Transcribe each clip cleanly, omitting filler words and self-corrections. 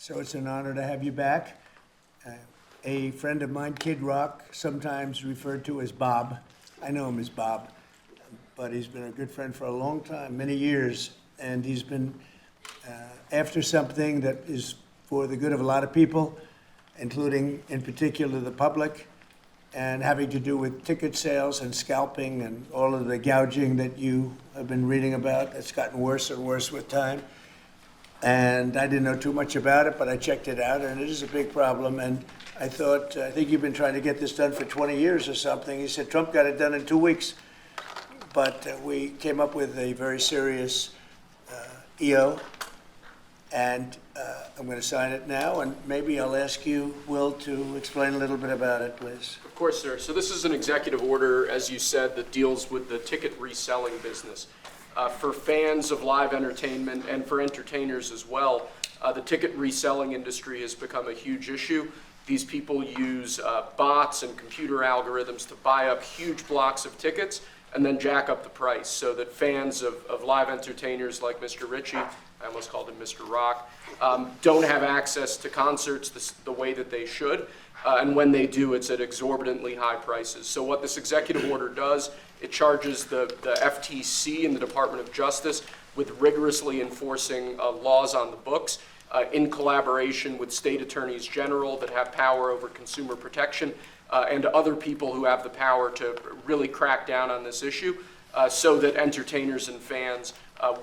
So it's an honor to have you back. A friend of mine, Kid Rock, sometimes referred to as Bob. I know him as Bob, but he's been a good friend for a long time, many years, and he's been after something that is for the good of a lot of people, including, in particular, the public, and having to do with ticket sales and scalping and all of the gouging that you have been reading about. It's gotten worse and worse with time. And I didn't know too much about it, but I checked it out, and it is a big problem. And I thought, I think you've been trying to get this done for 20 years or something. He said Trump got it done in 2 weeks. But we came up with a very serious EO, and I'm going to sign it now, and maybe I'll ask you, Will, to explain a little bit about it, please. Of course, sir. So this is an executive order, as you said, that deals with the ticket reselling business. For fans of live entertainment and for entertainers as well, the ticket reselling industry has become a huge issue. These people use bots and computer algorithms to buy up huge blocks of tickets and then jack up the price so that fans of live entertainers like Mr. Ritchie, I almost called him Mr. Rock, don't have access to concerts the way that they should. And when they do, it's at exorbitantly high prices. So what this executive order does, it charges the FTC and the Department of Justice with rigorously enforcing laws on the books in collaboration with state attorneys general that have power over consumer protection and other people who have the power to really crack down on this issue so that entertainers and fans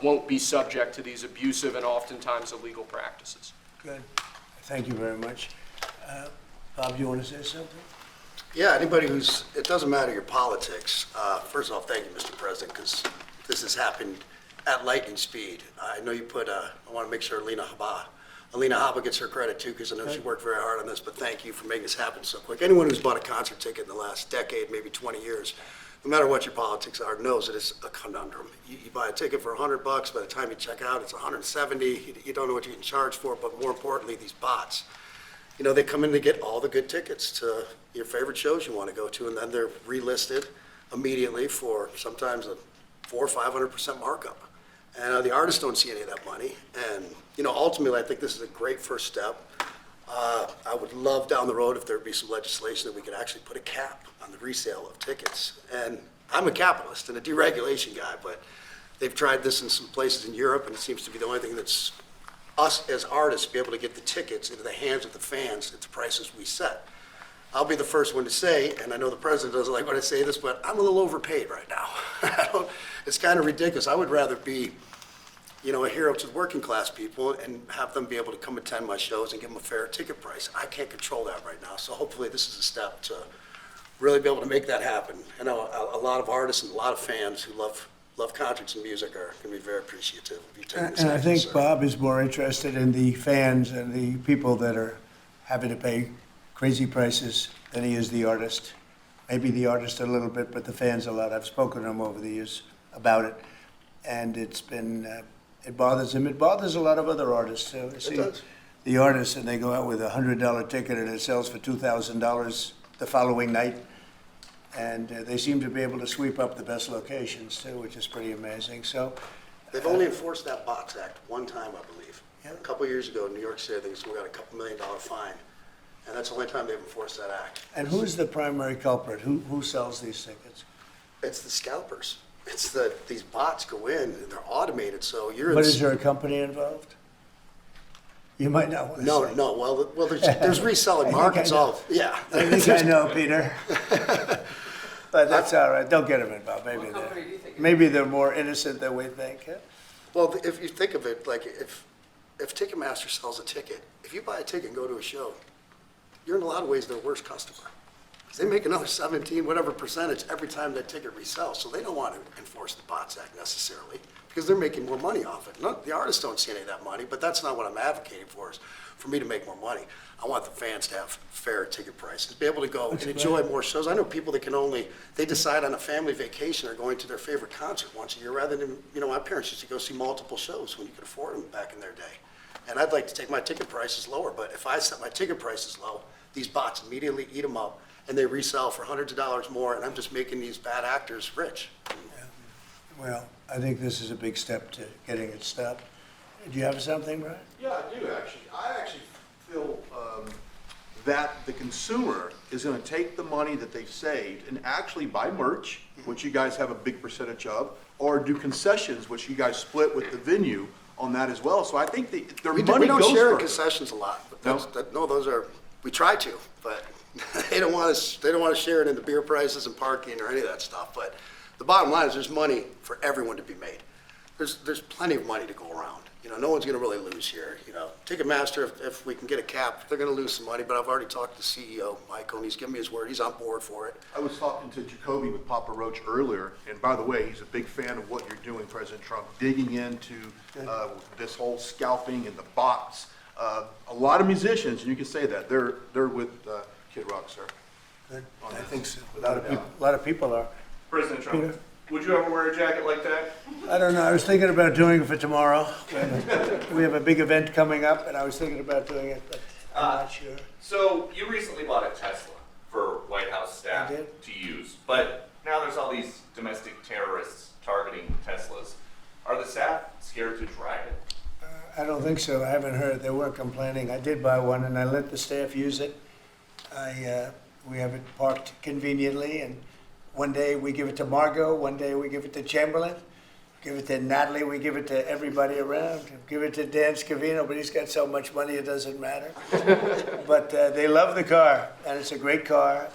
won't be subject to these abusive and oftentimes illegal practices. Good. Thank you very much. Bob, you want to say something? Yeah, anybody who's, it doesn't matter your politics. First off, thank you, Mr. President, because this has happened at lightning speed. I know you put, I want to make sure Alina Habba gets her credit too, because I know she worked very hard on this, but thank you for making this happen so quick. Anyone who's bought a concert ticket in the last decade, maybe 20 years, no matter what your politics are, knows that it's a conundrum. You buy a ticket for $100, by the time you check out, it's $170. You don't know what you can charge for it, but more importantly, these bots. You know, they come in to get all the good tickets to your favorite shows you want to go to, and then they're relisted immediately for sometimes a 400% or 500% markup. And the artists don't see any of that money. And, you know, ultimately, I think this is a great first step. I would love down the road if there'd be some legislation that we could actually put a cap on the resale of tickets. And I'm a capitalist and a deregulation guy, but they've tried this in some places in Europe, and it seems to be the only thing that's us as artists be able to get the tickets into the hands of the fans at the prices we set. I'll be the first one to say, and I know the president doesn't like when I say this, but I'm a little overpaid right now. It's kind of ridiculous. I would rather be, you know, a hero to the working class people and have them be able to come attend my shows and give them a fair ticket price. I can't control that right now, so hopefully this is a step to really be able to make that happen. I know a lot of artists and a lot of fans who love concerts and music are going to be very appreciative of you taking this And I action, think sir. Bob is more interested in the fans and the people that are having to pay crazy prices than he is the artist. Maybe the artist a little bit, but the fans a lot. I've spoken to him over the years about it, and it's been, it bothers him. It bothers a lot of other artists too. It does. The artists, and they go out with a $100 ticket and it sells for $2,000 the following night. And they seem to be able to sweep up the best locations too, which is pretty amazing. So They've only enforced that Bots Act one time, I believe. Yeah. A couple of years ago in New York City, I think we got a couple $1 million fine. And that's the only time they've enforced that act. And who's the primary culprit? Who sells these tickets? It's the scalpers. It's these bots go in and they're automated, so you're. But is there a company involved? You might not want to say. No. Well, there's reselling markets. Yeah. I think I know, Peter. But that's all right. Don't get them involved. Maybe they're more innocent than we think. Huh? Well, if you think of it, like if Ticketmaster sells a ticket, if you buy a ticket and go to a show, you're in a lot of ways their worst customer. Because they make another 17, whatever percentage every time that ticket resells. So they don't want to enforce the Bots Act necessarily because they're making more money off it. The artists don't see any of that money, but that's not what I'm advocating for, is for me to make more money. I want the fans to have fair ticket prices, be able to go and enjoy more shows. I know people that they decide on a family vacation or going to their favorite concert once a year rather than, you know, my parents used to go see multiple shows when you could afford them back in their day. And I'd like to take my ticket prices lower, but if I set my ticket prices low, these bots immediately eat them up and they resell for hundreds of dollars more, and I'm just making these bad actors rich. Well, I think this is a big step to getting it stopped. Do you have something, Brian? Yeah, I do actually. I actually that the consumer is gonna take the money that they've saved and actually buy merch, which you guys have a big percentage of, or do concessions, which you guys split with the venue on that as well. So I think their We money don't goes share in further. concessions a lot, but No? no, those are, we try to, but they don't want to share it in the beer prices and parking or any of that stuff. But the bottom line is there's money for everyone to be made. There's plenty of money to go around. You know, no one's going to really lose here. You know, Ticketmaster, if we can get a cap, they're going to lose some money, but I've already talked to CEO Michael, and he's given me his word. He's on board for it. I was talking to Jacoby with Papa Roach earlier, and by the way, he's a big fan of what you're doing, President Trump, digging into this whole scalping and the bots. A lot of musicians, and you can say that, they're with Kid Rock, sir. Good. I think so. A lot of people are. President Trump, Peter? would you ever wear a jacket like that? I don't know, I was thinking about doing it for tomorrow. We have a big event coming up, and I was thinking about doing it, but I'm not sure. So you recently bought a Tesla for White House staff I did. to use, but now there's all these domestic terrorists targeting Teslas. Are the staff scared to drive it? I don't think so. I haven't heard. They weren't complaining. I did buy one, and I let the staff use it. We have it parked conveniently, and one day we give it to Margot, one day we give it to Chamberlain, give it to Natalie, we give it to everybody around, give it to Dan Scavino, but he's got so much money it doesn't matter. But they love the car, and it's a great car,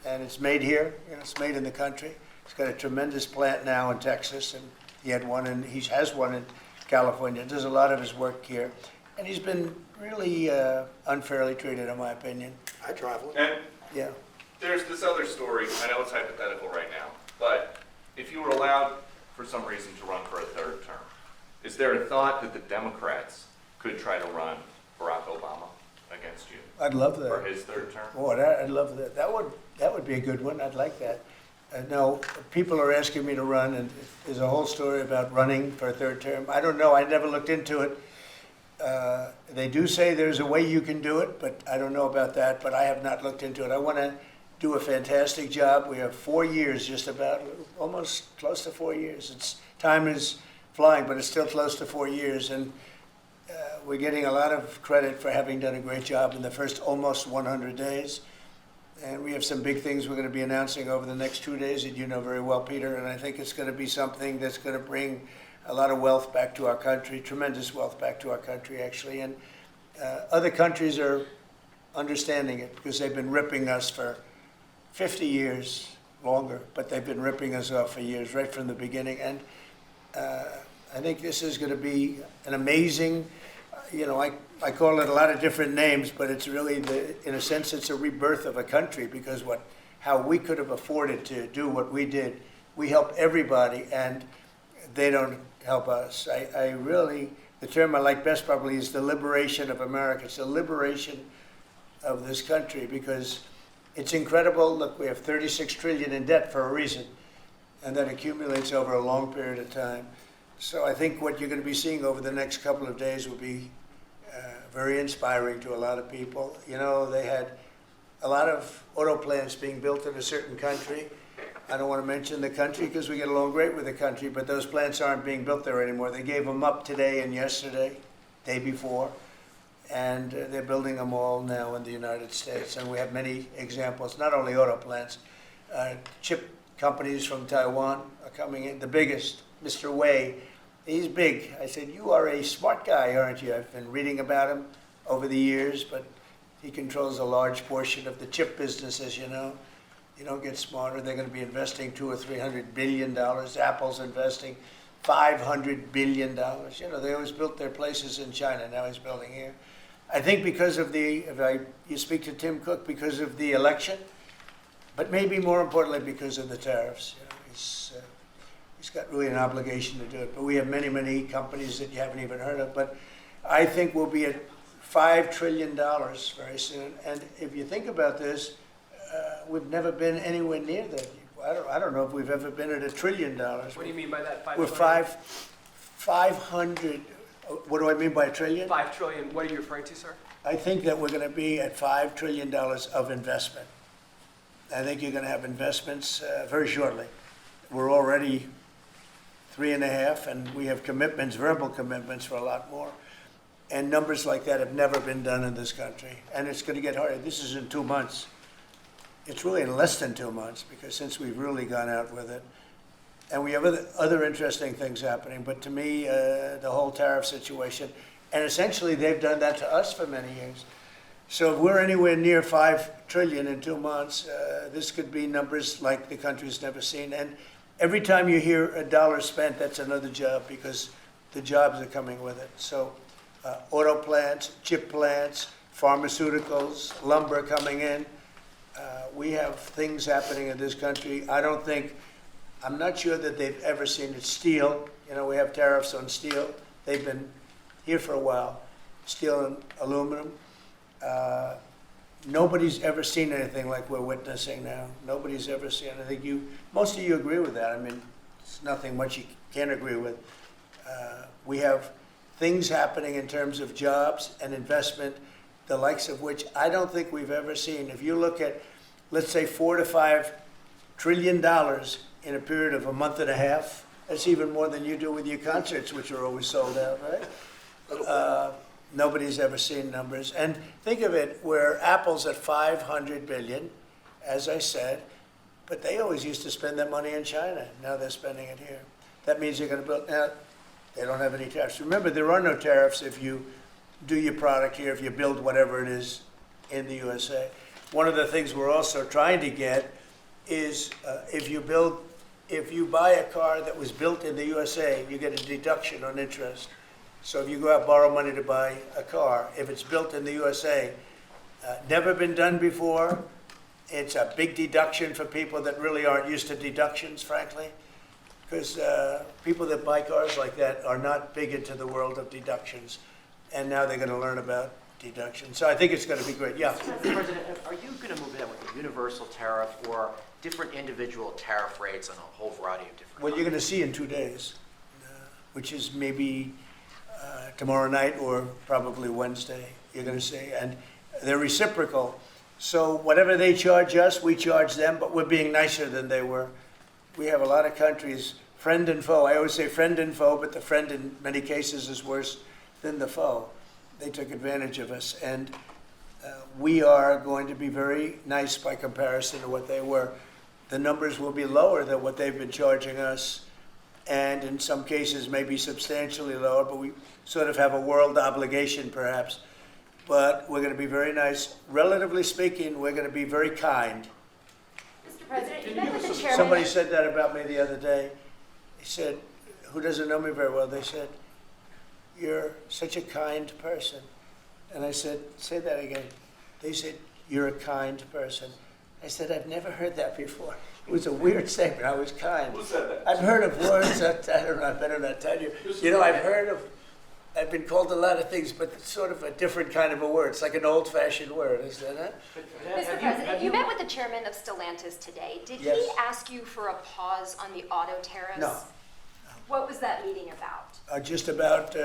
and it's made here. You know, it's made in the country. He's got a tremendous plant now in Texas, and he has one in California. Does a lot of his work here, and he's been really unfairly treated, in my opinion. I drive one. And Yeah. there's this other story, I know it's hypothetical right now, but if you were allowed for some reason to run for a third term, is there a thought that the Democrats could try to run Barack Obama against you I'd love for that. his third term? Boy, I'd love that. That would be a good one. I'd like that. No, people are asking me to run, and there's a whole story about running for a third term. I don't know. I never looked into it. They do say there's a way you can do it, but I don't know about that. But I have not looked into it. I want to do a fantastic job. We have 4 years, just about, almost close to 4 years. Time is flying, but it's still close to 4 years, and we're getting a lot of credit for having done a great job in the first almost 100 days. And we have some big things we're going to be announcing over the next 2 days that you know very well, Peter, and I think it's going to be something that's going to bring a lot of wealth back to our country, tremendous wealth back to our country, actually. And other countries are understanding it because they've been ripping us for 50 years, longer, but they've been ripping us off for years, right from the beginning. And I think this is going to be an amazing, I call it a lot of different names, but it's really, in a sense, it's a rebirth of a country because how we could have afforded to do what we did. We help everybody, and they don't help us. I really, the term I like best probably is the liberation of America. It's the liberation of this country because it's incredible. Look, we have 36 trillion in debt for a reason, and that accumulates over a long period of time. So I think what you're going to be seeing over the next couple of days will be very inspiring to a lot of people. You know, they had a lot of auto plants being built in a certain country. I don't want to mention the country because we get along great with the country, but those plants aren't being built there anymore. They gave them up today and yesterday, day before, and they're building them all now in the United States. And we have many examples, not only auto plants, chip companies from Taiwan are coming in. The biggest, Mr. Wei, he's big. I said, you are a smart guy, aren't you? I've been reading about him over the years, but he controls a large portion of the chip business, as you know. You don't get smarter. They're going to be investing $200 or $300 billion. Apple's investing $500 billion. You know, they always built their places in China. Now he's building here. I think because of you speak to Tim Cook, because of the election, but maybe more importantly because of the tariffs. You know, he's got really an obligation to do it. But we have many, many companies that you haven't even heard of. But I think we'll be at $5 trillion very soon. And if you think about this, we've never been anywhere near that. I don't know if we've ever been at $1 trillion. What do you mean by that? We're 500. What do I mean by a trillion? 5 trillion. What are you referring to, sir? I think that we're going to be at $5 trillion of investment. I think you're going to have investments very shortly. We're already 3.5, and we have commitments, verbal commitments for a lot more. And numbers like that have never been done in this country. And it's going to get harder. This is in 2 months. It's really in less than 2 months, because since we've really gone out with it. And we have other interesting things happening. But to me, the whole tariff situation, and essentially they've done that to us for many years. So if we're anywhere near 5 trillion in 2 months, this could be numbers like the country's never seen. And every time you hear a dollar spent, that's another job, because the jobs are coming with it. So auto plants, chip plants, pharmaceuticals, lumber coming in. We have things happening in this country. I'm not sure that they've ever seen it. Steel, we have tariffs on steel. They've been here for a while. Steel and aluminum. Nobody's ever seen anything like we're witnessing now. Nobody's ever seen. I think most of you agree with that. I mean, it's nothing much you can't agree with. We have things happening in terms of jobs and investment, the likes of which I don't think we've ever seen. If you look at, let's say, $4 to $5 trillion in a period of a month and a half, that's even more than you do with your concerts, which are always sold out, right? Nobody's ever seen numbers. And think of it, where Apple's at 500 billion, as I said, but they always used to spend that money in China. Now they're spending it here. That means you're going to build. Now, they don't have any tariffs. Remember, there are no tariffs if you do your product here, if you build whatever it is in the USA. One of the things we're also trying to get is if you buy a car that was built in the USA, you get a deduction on interest. So if you go out and borrow money to buy a car, if it's built in the USA, never been done before, it's a big deduction for people that really aren't used to deductions, frankly. Because people that buy cars like that are not big into the world of deductions. And now they're going to learn about deductions. So I think it's going to be great. Yeah. Mr. President, are you going to move ahead with a universal tariff or different individual tariff rates on a whole variety of different? What you're going to see in 2 days, which is maybe tomorrow night or probably Wednesday, you're going to see. And they're reciprocal. So whatever they charge us, we charge them, but we're being nicer than they were. We have a lot of countries, friend and foe. I always say friend and foe, but the friend in many cases is worse than the foe. They took advantage of us. And we are going to be very nice by comparison to what they were. The numbers will be lower than what they've been charging us, and in some cases maybe substantially lower, but we sort of have a world obligation perhaps. But we're going to be very nice. Relatively speaking, we're going to be very kind. Mr. President, you met with the chairman. Somebody said that about me the other day. He said, who doesn't know me very well, they said, "You're such a kind person." And I said, "Say that again." They said, "You're a kind person." I said, "I've never heard that before." It was a weird statement. I was kind. Who said that? I've heard of words that, I don't know, I better not tell you. I've been called a lot of things, but it's sort of a different kind of a word. It's like an old-fashioned word, is that it? Mr. President, you met with the chairman of Stellantis today. Did Yes. he ask you for a pause on the auto tariffs? No. What was that meeting about? Just about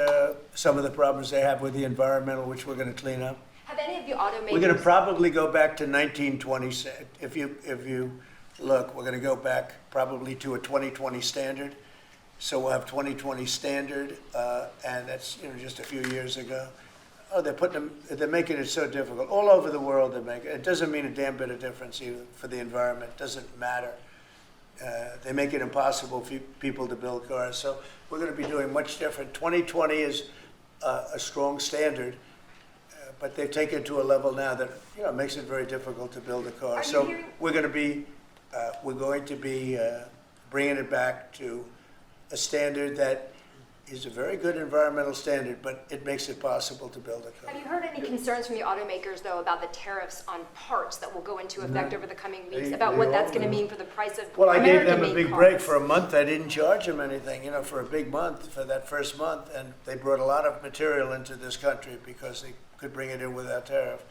some of the problems they have with the environmental, which we're going to clean up. Have any of the automakers? We're going to probably go back to 1920. If you look, we're going to go back probably to a 2020 standard. So we'll have 2020 standard, and that's just a few years ago. Oh, they're making it so difficult all over the world. They're making it doesn't mean a damn bit of difference either for the environment. It doesn't matter. They make it impossible for people to build cars. So we're going to be doing much different. 2020 is a strong standard. But they've taken it to a level now that makes it very difficult to build a car. So we're going to be bringing it back to a standard that is a very good environmental standard, but it makes it possible to build a car. Have you heard any concerns from the automakers, though, about the tariffs on parts that will go into effect over the coming weeks, about what that's going to mean for the price of Well, I gave them a American-made big cars? break for a month. I didn't charge them anything, for a big month, for that first month, and they brought a lot of material into this country because they could bring it in without tariff.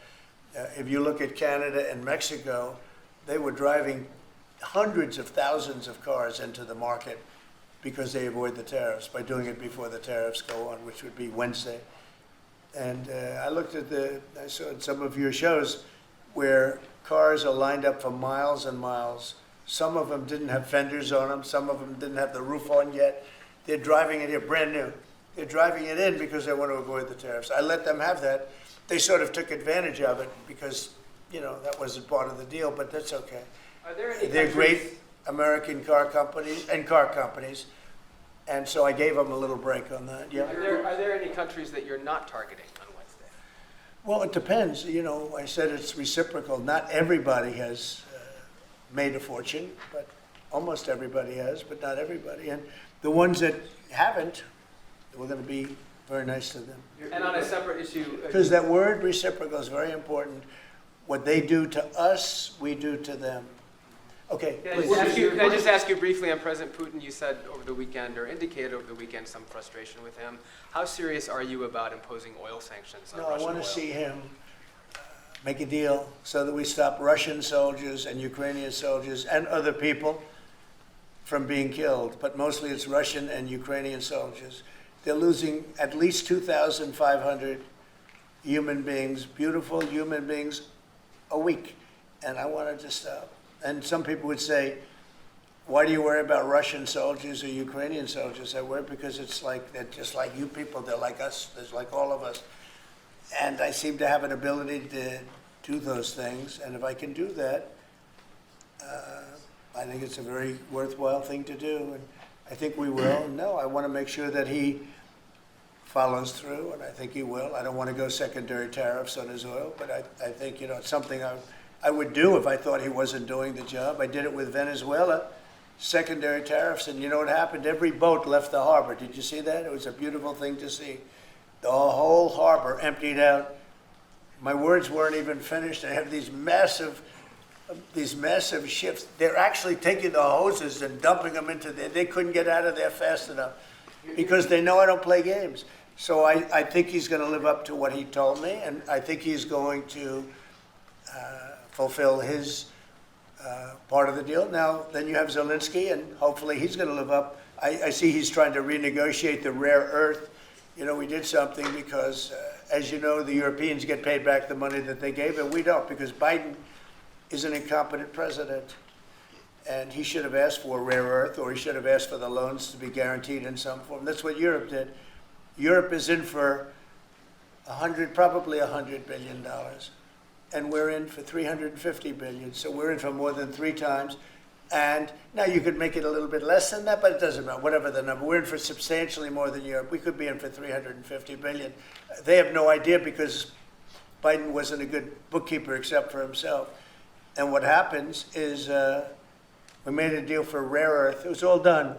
If you look at Canada and Mexico, they were driving hundreds of thousands of cars into the market because they avoid the tariffs by doing it before the tariffs go on, which would be Wednesday. And I saw in some of your shows where cars are lined up for miles and miles. Some of them didn't have fenders on them. Some of them didn't have the roof on yet. They're driving it here brand new. They're driving it in because they want to avoid the tariffs. I let them have that. They sort of took advantage of it because, that wasn't part of the deal, but that's okay. Are there any They're countries- great American car companies, and so I gave them a little break on that, yeah. Are there any countries that you're not targeting on Wednesday? Well, it depends, I said it's reciprocal. Not everybody has made a fortune, but almost everybody has, but not everybody. And the ones that haven't, we're going to be very nice to them. And on a separate issue, Because that word reciprocal is very important. What they do to us, we do to them. Okay, please. Can I just ask you briefly on President Putin? You said over the weekend, or indicated over the weekend, some frustration with him. How serious are you about imposing oil sanctions on No, I Russian oil? want to see him make a deal so that we stop Russian soldiers and Ukrainian soldiers and other people from being killed. But mostly it's Russian and Ukrainian soldiers. They're losing at least 2,500 human beings, beautiful human beings, a week. And I want it to stop. And some people would say, why do you worry about Russian soldiers or Ukrainian soldiers? I worry because they're just like you people. They're like us. They're like all of us. And I seem to have an ability to do those things. And if I can do that, I think it's a very worthwhile thing to do. And I think we will. No, I want to make sure that he follows through, and I think he will. I don't want to go secondary tariffs on his oil, but I think, it's something I would do if I thought he wasn't doing the job. I did it with Venezuela, secondary tariffs, and you know what happened? Every boat left the harbor. Did you see that? It was a beautiful thing to see. The whole harbor emptied out. My words weren't even finished. I have these massive ships. They're actually taking the hoses and dumping them into there. They couldn't get out of there fast enough because they know I don't play games. So I think he's going to live up to what he told me, and I think he's going to fulfill his part of the deal. Now, then you have Zelensky, and hopefully he's going to live up. I see he's trying to renegotiate the rare earth. We did something because, as you know, the Europeans get paid back the money that they gave, and we don't, because Biden is an incompetent president. And he should have asked for rare earth, or he should have asked for the loans to be guaranteed in some form. That's what Europe did. Europe is in for probably $100 billion. And we're in for $350 billion. So we're in for more than 3 times. And now you could make it a little bit less than that, but it doesn't matter, whatever the number. We're in for substantially more than Europe. We could be in for $350 billion. They have no idea because Biden wasn't a good bookkeeper except for himself. And what happens is we made a deal for rare earth. It was all done.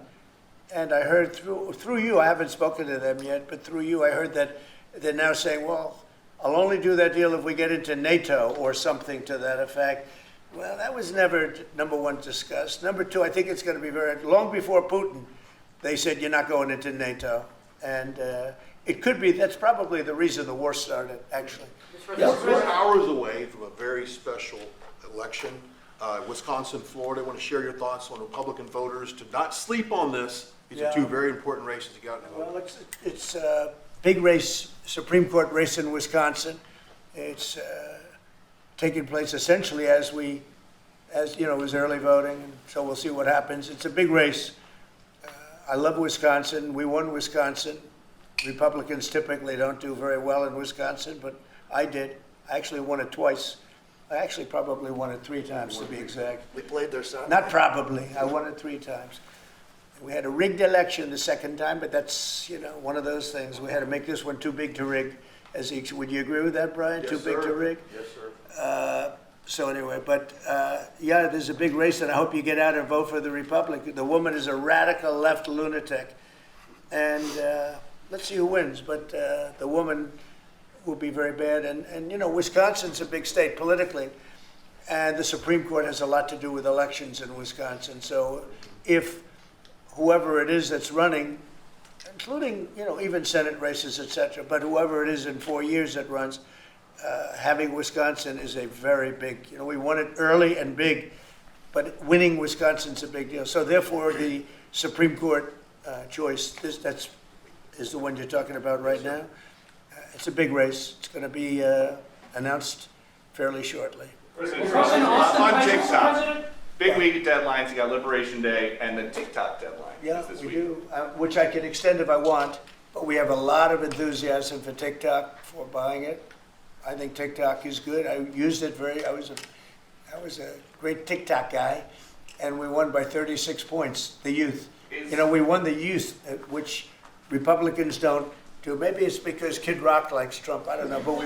And I heard through you, I haven't spoken to them yet, but through you, I heard that they're now saying, well, I'll only do that deal if we get into NATO or something to that effect. Well, that was never, number one, discussed. Number two, I think it's going to be long before Putin, they said you're not going into NATO. And it could be, that's probably the reason the war started, actually. We're hours away from a very special election. Wisconsin, Florida. I want to share your thoughts on Republican voters to not sleep on this. These are 2 very important races to get out and vote. Well, it's a big race, Supreme Court race in Wisconsin. It's taking place essentially as it was early voting, and so we'll see what happens. It's a big race. I love Wisconsin. We won Wisconsin. Republicans typically don't do very well in Wisconsin, but I did. I actually won it twice. I actually probably won it 3 times, to be exact. We played their side. Not probably. I won it 3 times. We had a rigged election the second time, but that's, one of those things. We had to make this one too big to rig. Would you agree with that, Brian? Yes, Too big sir. to rig? Yes, sir. So anyway, but there's a big race, and I hope you get out and vote for the Republican. The woman is a radical left lunatic. And let's see who wins. But the woman will be very bad. And Wisconsin's a big state politically. And the Supreme Court has a lot to do with elections in Wisconsin. So if whoever it is that's running, including, even Senate races, et cetera, but whoever it is in 4 years that runs, having Wisconsin is a very big, we won it early and big, but winning Wisconsin's a big deal. So therefore, the Supreme Court choice, that is the one you're talking about right now. It's a big race. It's going to be announced fairly shortly. President Trump, on TikTok, big week of deadlines. You got Liberation Day and the TikTok deadline. Yeah, is this we week. do, which I can extend if I want. but we have a lot of enthusiasm for TikTok, for buying it. I think TikTok is good. I used it I was a great TikTok guy, and we won by 36 points, the youth. You know, we won the youth, which Republicans don't do. Maybe it's because Kid Rock likes Trump, I don't know, but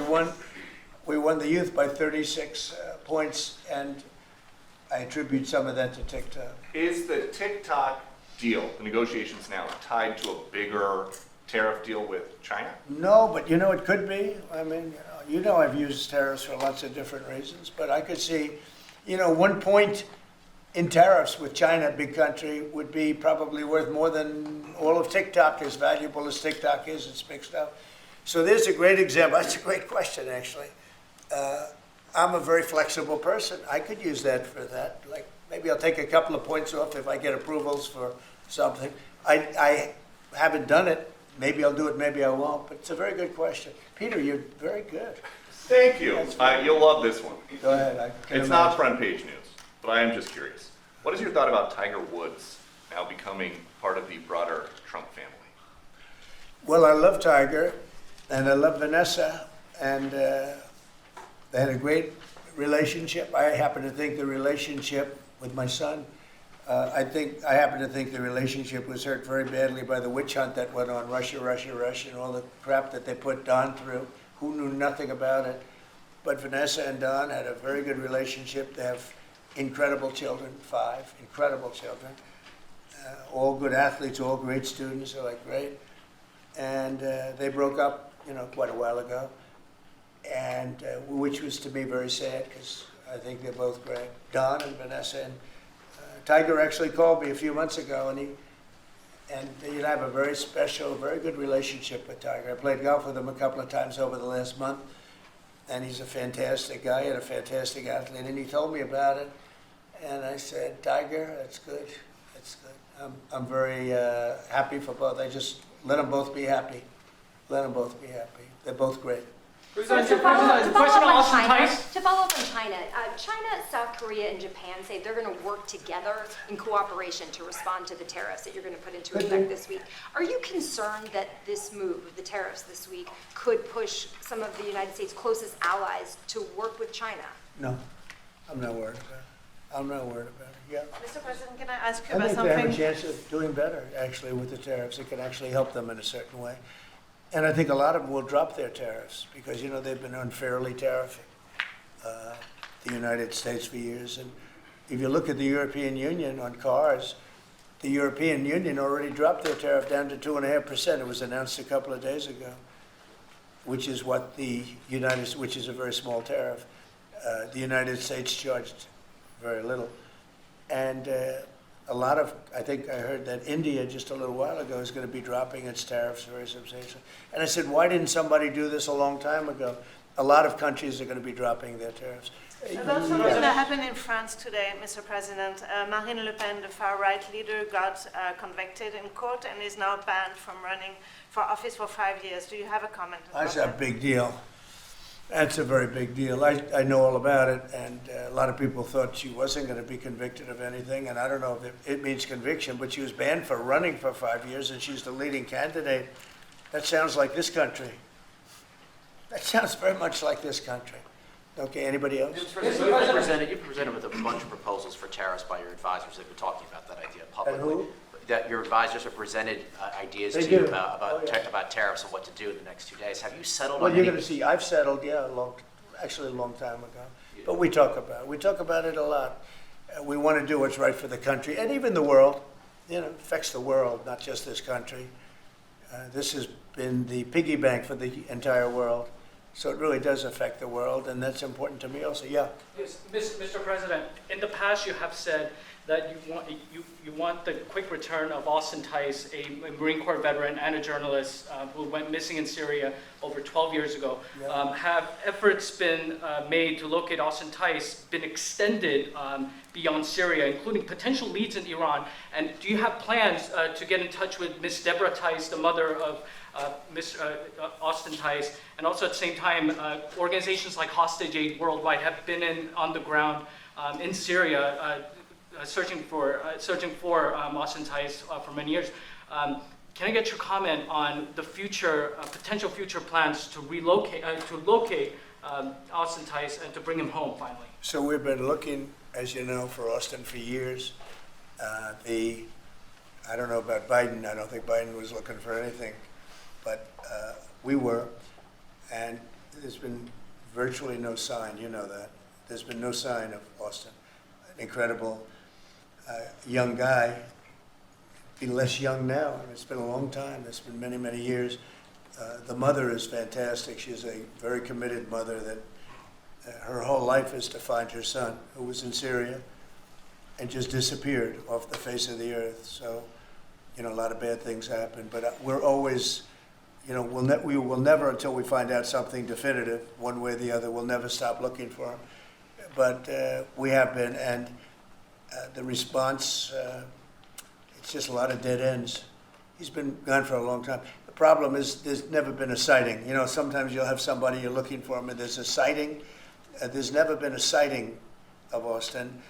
we won the youth by 36 points, and I attribute some of that to TikTok. Is the TikTok deal, the negotiations now, tied to a bigger tariff deal with China? No, but you know, it could be. I mean, you know I've used tariffs for lots of different reasons, but I could see, you know, 1 point in tariffs with China, big country, would be probably worth more than all of TikTok, as valuable as TikTok is. It's big stuff. So there's a great example. That's a great question, actually. I'm a very flexible person. I could use that for that. Like, maybe I'll take a couple of points off if I get approvals for something. I haven't done it. Maybe I'll do it, maybe I won't, but it's a very good question. Peter, you're very good. Thank you. You'll love this one. Go ahead. It's not front page news, but I am just curious. What is your thought about Tiger Woods now becoming part of the broader Trump family? Well, I love Tiger, and I love Vanessa, and they had a great relationship. I happen to think the relationship with my son, I happen to think the relationship was hurt very badly by the witch hunt that went on, Russia, and all the crap that they put Don through, who knew nothing about it. But Vanessa and Don had a very good relationship. They have incredible children, 5 incredible children, all good athletes, all great students, they're like great. And they broke up, you know, quite a while ago, and which was to me very sad because I think they're both great, Don and Vanessa. And Tiger actually called me a few months ago, and you know, I have a very special, very good relationship with Tiger. I played golf with him a couple of times over the last month, and he's a fantastic guy and a fantastic athlete. And he told me about it, and I said, Tiger, that's good, that's good. I'm very happy for both. I just let them both be happy. Let them both be happy. They're both great. So to follow up on China, China, South Korea, and Japan say they're going to work together in cooperation to respond to the tariffs that you're going to put into effect this week. Are you concerned that this move of the tariffs this week could push some of the United States' closest allies to work with China? No, I'm not worried about it. I'm not worried about it, yeah. Mr. President, can I ask you I about think they have a something? chance of doing better, actually, with the tariffs. It can actually help them in a certain way. And I think a lot of them will drop their tariffs because, you know, they've been unfairly tariffing the United States for years. And if you look at the European Union on cars, the European Union already dropped their tariff down to 2.5%. It was announced a couple of days ago, which is what which is a very small tariff. The United States charged very little. And a lot of, I think I heard that India just a little while ago is going to be dropping its tariffs very substantially. And I said, why didn't somebody do this a long time ago? A lot of countries are going to be dropping their tariffs. About something that happened in France today, Mr. President. Marine Le Pen, the far-right leader, got convicted in court and is now banned from running for office for 5 years. Do you have a comment about That's that? a big deal. That's a very big deal. I know all about it, and a lot of people thought she wasn't going to be convicted of anything, and I don't know if it means conviction, but she was banned for running for 5 years, and she's the leading candidate. That sounds like this country. That sounds very much like this country. Okay, anybody else? You've presented with a bunch of proposals for tariffs by your advisors. They've been talking about that idea publicly. who? That your advisors have presented ideas They to you do. about tariffs and what to do in the next 2 days. Have you settled Well, on you're any? going to see, I've settled, yeah, actually a long time ago. But we talk about it. We talk about it a lot. We want to do what's right for the country and even the world. You know, it affects the world, not just this country. This has been the piggy bank for the entire world. So it really does affect the world, and that's important to me also. Yeah. Yes, Mr. President, in the past you have said that you want the quick return of Austin Tice, a Marine Corps veteran and a journalist who went missing in Syria over 12 years ago. Yeah. Have efforts been made to locate Austin Tice been extended beyond Syria, including potential leads in Iran? And do you have plans to get in touch with Ms. Deborah Tice, the mother of Austin Tice, and also at the same time, organizations like Hostage Aid Worldwide have been on the ground in Syria, searching for Austin Tice for many years. can I get your comment on the future, potential future plans to relocate, to locate Austin Tice and to bring him home finally? So we've been looking, as you know, for Austin for years. I don't know about Biden. I don't think Biden was looking for anything, but we were. And there's been virtually no sign, you know that. There's been no sign of Austin. An incredible young guy. Be less young now. I mean, it's been a long time. It's been many, many years. The mother is fantastic. She's a very committed mother that her whole life is to find her son, who was in Syria and just disappeared off the face of the earth. So, you know, a lot of bad things happen. But we're always, you know, we will never, until we find out something definitive, one way or the other, we'll never stop looking for him. But we have been, and the response, it's just a lot of dead ends. He's been gone for a long time. The problem is there's never been a sighting. You know, sometimes you'll have somebody you're looking for him and there's a sighting. There's never been a sighting of Austin,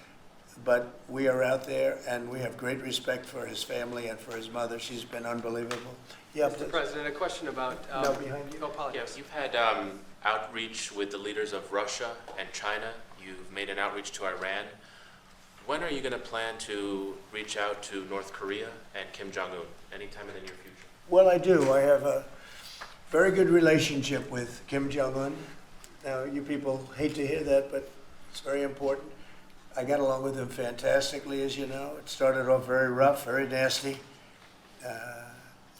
but we are out there and we have great respect for his family and for his mother. She's been unbelievable. Yeah, Mr. President, a question about... No, behind you. Oh, apologies. Yes, you've had outreach with the leaders of Russia and China. You've made an outreach to Iran. When are you going to plan to reach out to North Korea and Kim Jong-un? Anytime in the near future? Well, I do. I have a very good relationship with Kim Jong-un. Now, you people hate to hear that, but it's very important. I got along with him fantastically, as you know. It started off very rough, very nasty.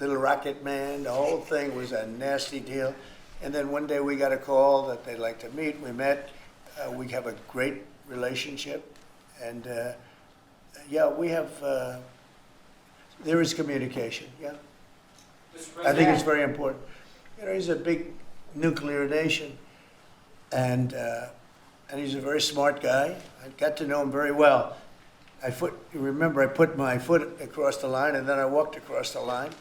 Little rocket man, the whole thing was a nasty deal. And then one day we got a call that they'd like to meet. We met. We have a great relationship. And yeah, we have, there is communication, yeah. I think it's very important. You know, he's a big nuclear nation, and he's a very smart guy. I got to know him very well. Remember, I put my foot across the line, and then I walked across the line.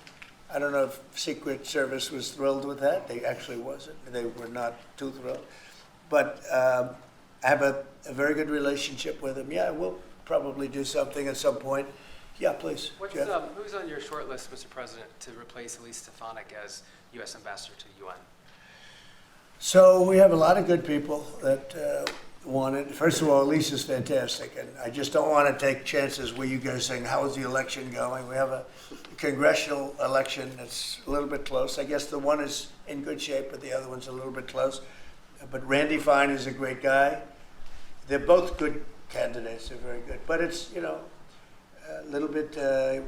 I don't know if Secret Service was thrilled with that. They actually wasn't. They were not too thrilled. But I have a very good relationship with him. Yeah, we'll probably do something at some point. Yeah, please, Jeff. Who's on your short list, Mr. President, to replace Elise Stefanik as U.S. Ambassador to the UN? So we have a lot of good people that want it. First of all, Elise is fantastic, and I just don't want to take chances where you guys saying, how is the election going? We have a congressional election that's a little bit close. I guess the one is in good shape, but the other one's a little bit close. But Randy Fine is a great guy. They're both good candidates. They're very good. But it's, you know, a little bit,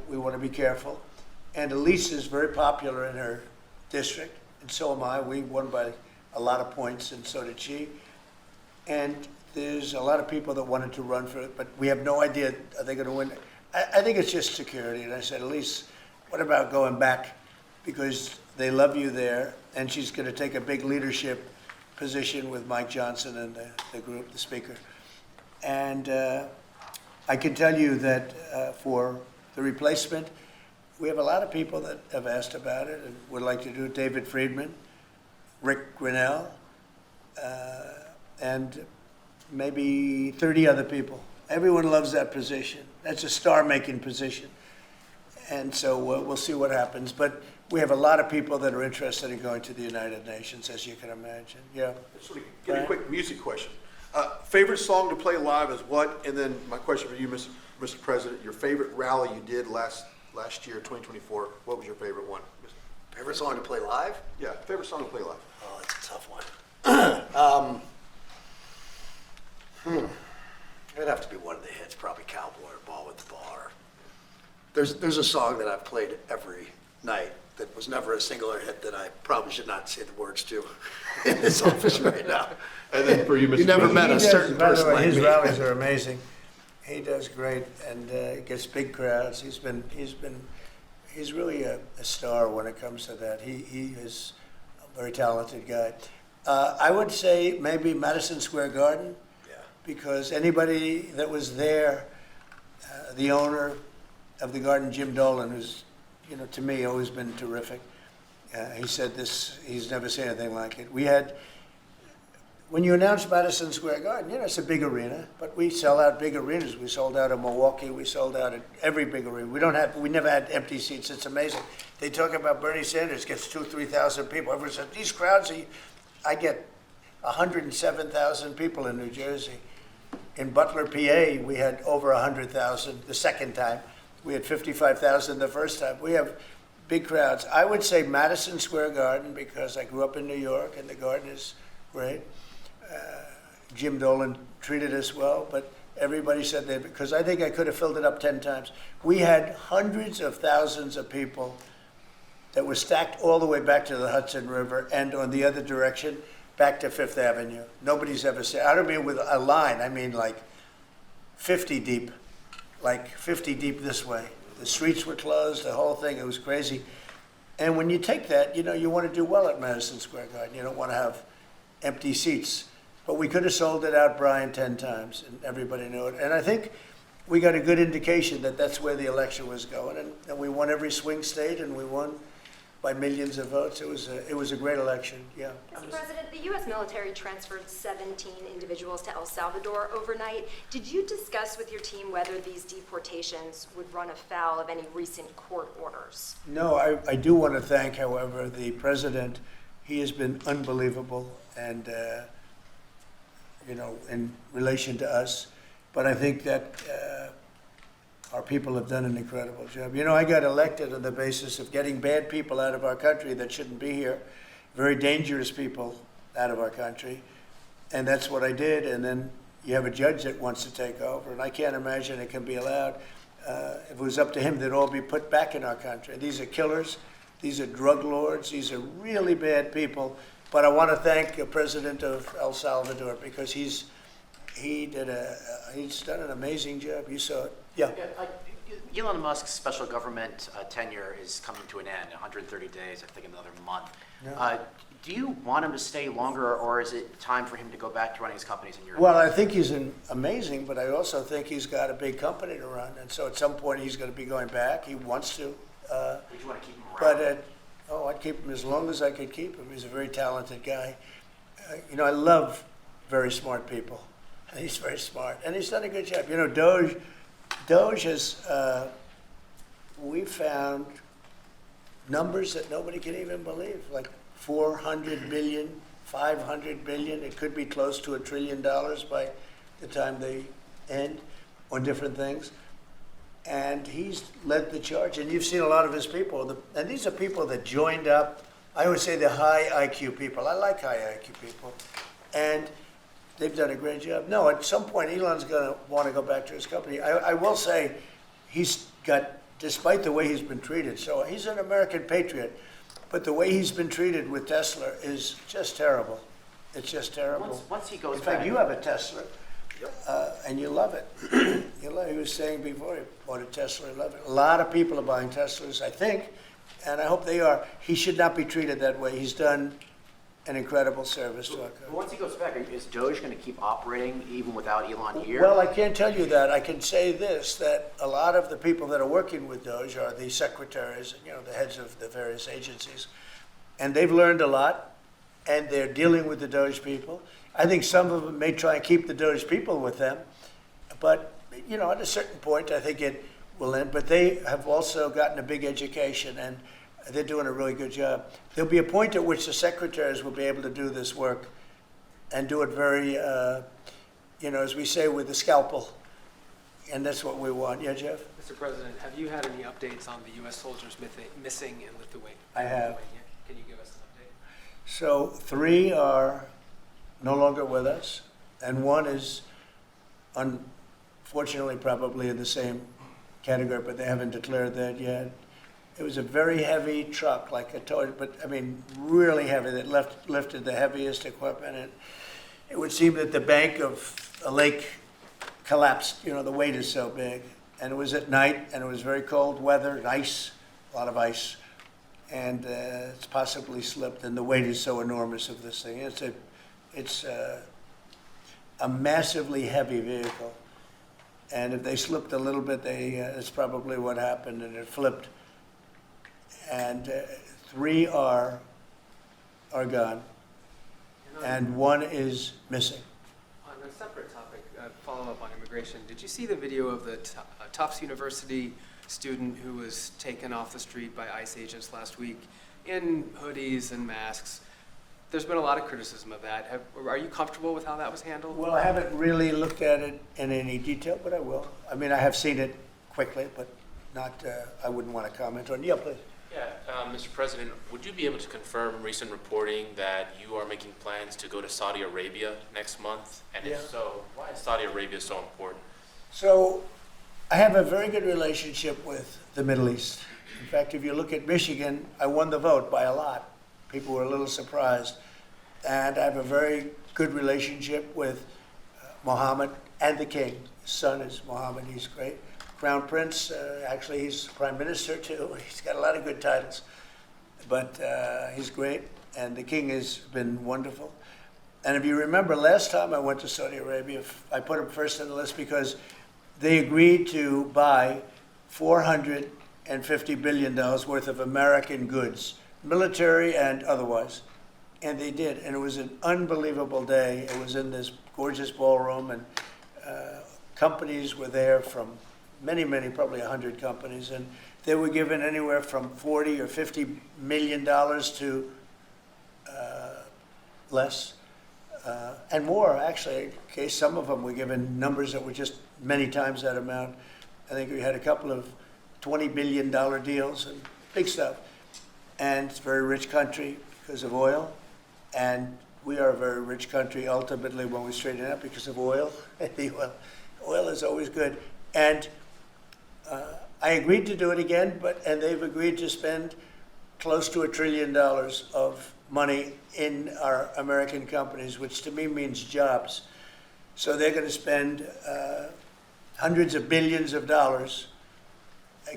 we want to be careful. And Elise is very popular in her district, and so am I. We won by a lot of points, and so did she. And there's a lot of people that wanted to run for it, but we have no idea, are they going to win? I think it's just security. And I said, Elise, what about going back? Because they love you there, and she's going to take a big leadership position with Mike Johnson and the group, the speaker. And I can tell you that for the replacement, we have a lot of people that have asked about it and would like to do it. David Friedman, Rick Grinnell, and maybe 30 other people. Everyone loves that position. That's a star-making position. And so we'll see what happens. But we have a lot of people that are interested in going to the United Nations, as you can imagine. Yeah. Just want to get a quick music question. Favorite song to play live is what? And then my question for you, Mr. President, your favorite rally you did last year, 2024, what was your favorite one? Favorite song to play live? Yeah, favorite song to play live. Oh, that's a tough one. It'd have to be one of the hits, probably Cowboy or Ball with the Bar. There's a song that I've played every night that was never a singular hit that I probably should not say the words to in this office right now. And then for you, Mr. You never President. met a certain By the person way, like his me. rallies are amazing. He does great and gets big crowds. He's really a star when it comes to that. He is a very talented guy. I would say maybe Madison Square Garden, because anybody that was there, the owner of the garden, Jim Dolan, who's, you know, to me always been terrific. He said this, he's never seen anything like it. We had when you announce Madison Square Garden, it's a big arena, but we sell out big arenas. We sold out at Milwaukee. We sold out at every big arena. We never had empty seats. It's amazing. They talk about Bernie Sanders gets 2,000 to 3,000 people. Everyone says, these crowds, I get 107,000 people in New Jersey. In Butler, PA, we had over 100,000 the second time. We had 55,000 the first time. We have big crowds. I would say Madison Square Garden because I grew up in New York and the Garden is great. Jim Dolan treated us well, but everybody said that because I think I could have filled it up 10 times. We had hundreds of thousands of people that were stacked all the way back to the Hudson River and on the other direction back to Fifth Avenue. Nobody's ever said, I don't mean with a line, I mean like 50 deep, this way. The streets were closed, the whole thing, it was crazy. And when you take that, you want to do well at Madison Square Garden. You don't want to have empty seats. But we could have sold it out, Brian, 10 times, and everybody knew it. And I think we got a good indication that that's where the election was going. And we won every swing state, and we won by millions of votes. It was a great election, yeah. Mr. President, the U.S. military transferred 17 individuals to El Salvador overnight. Did you discuss with your team whether these deportations would run afoul of any recent court orders? No, I do want to thank, however, the president. He has been unbelievable, and in relation to us. But I think that our people have done an incredible job. I got elected on the basis of getting bad people out of our country that shouldn't be here, very dangerous people out of our country. And that's what I did. And then you have a judge that wants to take over, and I can't imagine it can be allowed. If it was up to him, they'd all be put back in our country. These are killers. These are drug lords. These are really bad people. But I want to thank the president of El Salvador because he's done an amazing job. You saw it. Yeah. Elon Musk's special government tenure is coming to an end, 130 days, I think another month. Yeah. Do you want him to stay longer, or is it time for him to go back to running his companies in Europe? Well, I think he's amazing, but I also think he's got a big company to run. And so at some point he's going to be going back. He wants to. Would you want to keep him around? But I'd keep him as long as I could keep him. He's a very talented guy. I love very smart people. And he's very smart. And he's done a good job. Doge has, we found numbers that nobody can even believe, like 400 billion, 500 billion. It could be close to $1 trillion by the time they end on different things. And he's led the charge. And you've seen a lot of his people. And these are people that joined up. I would say the high IQ people. I like high IQ people. And they've done a great job. No, at some point, Elon's going to want to go back to his company. I will say he's got, despite the way he's been treated, so he's an American patriot, but the way he's been treated with Tesla is just terrible. It's just terrible. Once he goes In fact, back, you have a Tesla, and you love it. He was saying before he bought a Tesla, he loved it. A lot of people are buying Teslas, I think, and I hope they are. He should not be treated that way. He's done an incredible service to our country. once he goes back, is Doge going to keep operating even without Elon here? Well, I can't tell you that. I can say this, that a lot of the people that are working with Doge are the secretaries, the heads of the various agencies. And they've learned a lot, and they're dealing with the Doge people. I think some of them may try and keep the Doge people with them. But, at a certain point, I think it will end. But they have also gotten a big education, and they're doing a really good job. There'll be a point at which the secretaries will be able to do this work and do it very, as we say, with the scalpel. And that's what we want. Yeah, Jeff? Mr. President, have you had any updates on the U.S. soldiers missing in Lithuania? I have. Can you give us an update? So 3 are no longer with us, and 1 is unfortunately probably in the same category, but they haven't declared that yet. It was a very heavy truck, like a toy, but really heavy, that lifted the heaviest equipment. And it would seem that the bank of a lake collapsed. The weight is so big. And it was at night, and it was very cold weather, and ice, a lot of ice. And it's possibly slipped, and the weight is so enormous of this thing. It's a massively heavy vehicle. And if they slipped a little bit, it's probably what happened, and it flipped. And 3 are gone. and one is missing. On a separate topic, follow up on immigration, did you see the video of the Tufts University student who was taken off the street by ICE agents last week in hoodies and masks? There's been a lot of criticism of that. Are you comfortable with how that was handled? Well, I haven't really looked at it in any detail, but I will. I mean, I have seen it quickly, but not, I wouldn't want to comment on it. Yeah, please. Yeah, Mr. President, would you be able to confirm recent reporting that you are making plans to go to Saudi Arabia next month? And Yeah. if so, why is Saudi Arabia so important? So I have a very good relationship with the Middle East. In fact, if you look at Michigan, I won the vote by a lot. People were a little surprised. And I have a very good relationship with Mohammed and the king. His son is Mohammed, he's great. Crown Prince, actually he's Prime Minister too. He's got a lot of good titles. But he's great, and the king has been wonderful. And if you remember, last time I went to Saudi Arabia, I put him first on the list because they agreed to buy $450 billion worth of American goods, military and otherwise. And they did, and it was an unbelievable day. It was in this gorgeous ballroom, and companies were there from many, probably 100 companies, and they were given anywhere from $40 or $50 million to less, and more, actually. Okay, some of them were given numbers that were just many times that amount. I think we had a couple of $20 billion deals and big stuff. And it's a very rich country because of oil, and we are a very rich country ultimately when we straighten it out because of oil. Oil is always good. And I agreed to do it again, and they've agreed to spend close to $1 trillion of money in our American companies, which to me means jobs. So they're going to spend hundreds of billions of dollars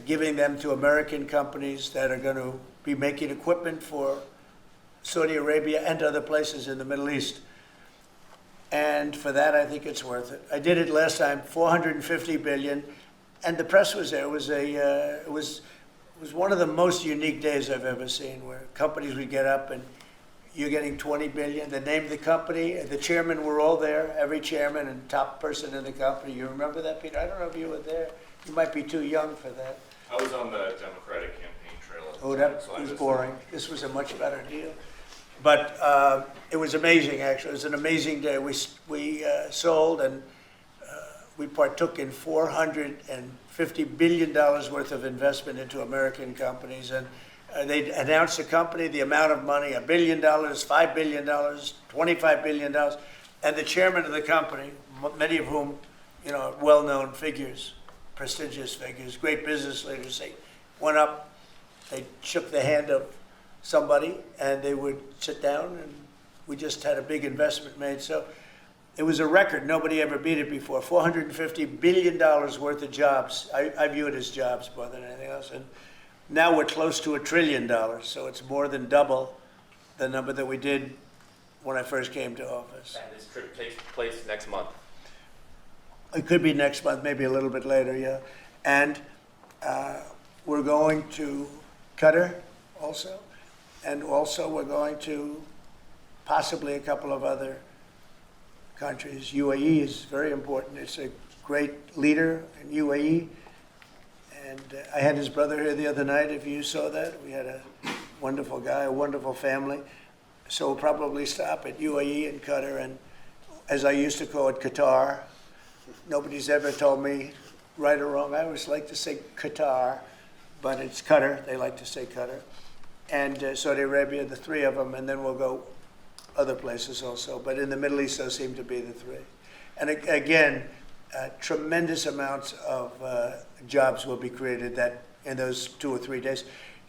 giving them to American companies that are going to be making equipment for Saudi Arabia and other places in the Middle East. And for that, I think it's worth it. I did it last time, $450 billion. And the press was there. It was one of the most unique days I've ever seen, where companies would get up and you're getting $20 billion. The name of the company, the chairmen were all there, every chairman and top person in the company. You remember that, Peter? I don't know if you were there. You might be too young for that. I was on the Democratic campaign trail at the Oh, time, that so I was missed boring. This was a much better deal. But it was amazing, actually. It was an amazing day. We sold and we partook in $450 billion worth of investment into American companies. And they announced the company, the amount of money, $1 billion, $5 billion, $25 billion. And the chairman of the company, many of whom, are well-known figures, prestigious figures, great business leaders, they went up, they shook the hand of somebody, and they would sit down, and we just had a big investment made. So it was a record. Nobody ever beat it before. $450 billion worth of jobs. I view it as jobs more than anything else. And now we're close to $1 trillion, so it's more than double the number that we did when I first came to office. And this trip takes place next month. It could be next month, maybe a little bit later, yeah. And we're going to Qatar also. And also we're going to possibly a couple of other countries. UAE is very important. It's a great leader in UAE. And I had his brother here the other night, if you saw that. We had a wonderful guy, a wonderful family. So we'll probably stop at UAE and Qatar, and as I used to call it, Qatar. Nobody's ever told me right or wrong. I always like to say Qatar, but it's Qatar. They like to say Qatar. And Saudi Arabia, the three of them, and then we'll go other places also. But in the Middle East, those seem to be the three. And again, tremendous amounts of jobs will be created in those 2 or 3 days.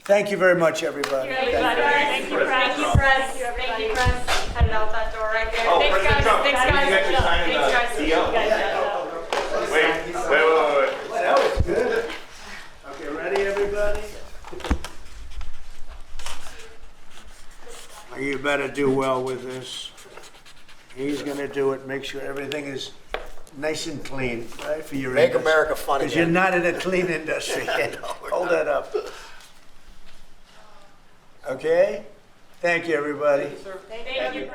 Thank you very much, everybody. Thank you, Press. Thank you, Press. Headed out that door right there. Oh, Thanks, President guys. Trump, Thanks, you guys. guys are signing Thanks, the guys. deal. Wait. Well, that was good. Okay, ready, everybody? You better do well with this. He's going to do it. Make sure everything is nice and clean, right, for your Make industry. America fun Because you're again. not in a clean industry. Hold that up. Okay? Thank you, everybody. Thank you.